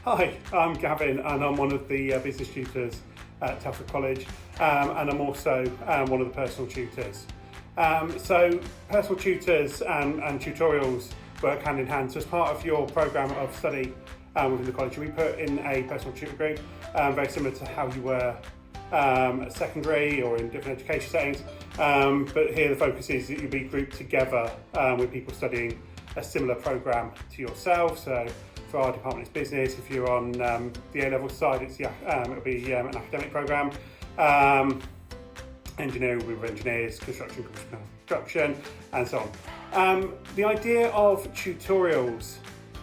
Hi, I'm Gavin and I'm one of the business tutors at Telford College, and I'm also one of the personal tutors. So personal tutors and tutorials work hand in hand. So as part of your programme of study within the college, we put in a personal tutor group, very similar to how you were at secondary or in different education settings. But here the focus is that you'll be grouped together with people studying a similar programme to yourself. So for our department, it's business. If you're on the A-level side, it'll be an academic programme. Engineering will be with engineers, construction, and so on. The idea of tutorials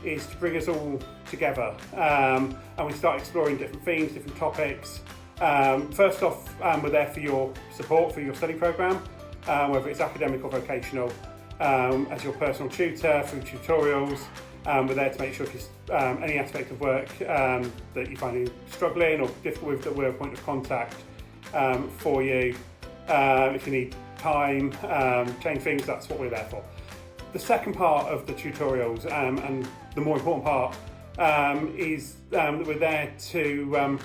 is to bring us all together, and we start exploring different themes, different topics. First off, we're there for your support for your study programme, whether it's academic or vocational, as your personal tutor through tutorials. We're there to make sure if any aspect of work that you're finding struggling or difficult with, that we're a point of contact for you. If you need time, change things, that's what we're there for. The second part of the tutorials, and the more important part, is that we're there to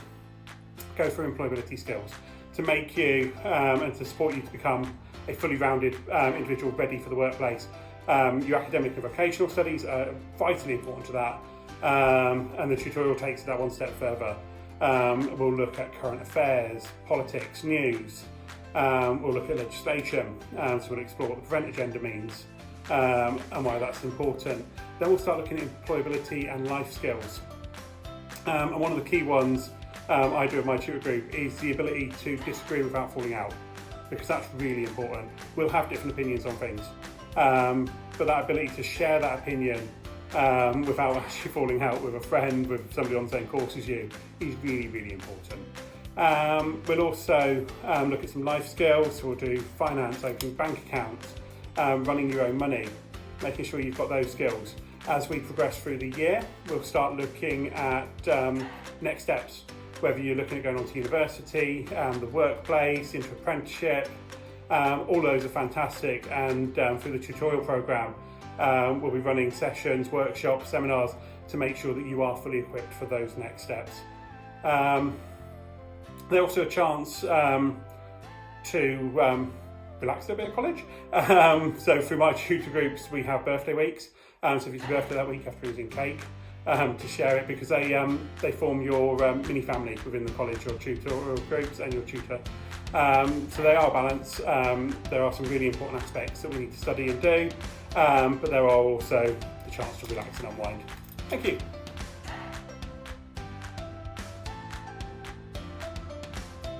go through employability skills, to make you and to support you to become a fully rounded individual ready for the workplace. Your academic and vocational studies are vitally important to that, and the tutorial takes that one step further. We'll look at current affairs, politics, news. We'll look at legislation, so we'll explore what the prevent agenda means and why that's important. Then we'll start looking at employability and life skills. And one of the key ones I do with my tutor group is the ability to disagree without falling out, because that's really important. We'll have different opinions on things, but that ability to share that opinion without actually falling out with a friend, with somebody on the same course as you, is really, really important. We'll also look at some life skills. So we'll do finance, opening bank accounts, running your own money, making sure you've got those skills. As we progress through the year, we'll start looking at next steps, whether you're looking at going on to university, the workplace, into apprenticeship. All those are fantastic, and through the tutorial programme, we'll be running sessions, workshops, seminars to make sure that you are fully equipped for those next steps. There's also a chance to relax a little bit at college. So through my tutor groups, we have birthday weeks. So if it's your birthday that week, you have to using cake to share it, because they form your mini family within the college, your tutorial groups and your tutor. So they are balanced. There are some really important aspects that we need to study and do, but there are also the chance to relax and unwind. Thank you.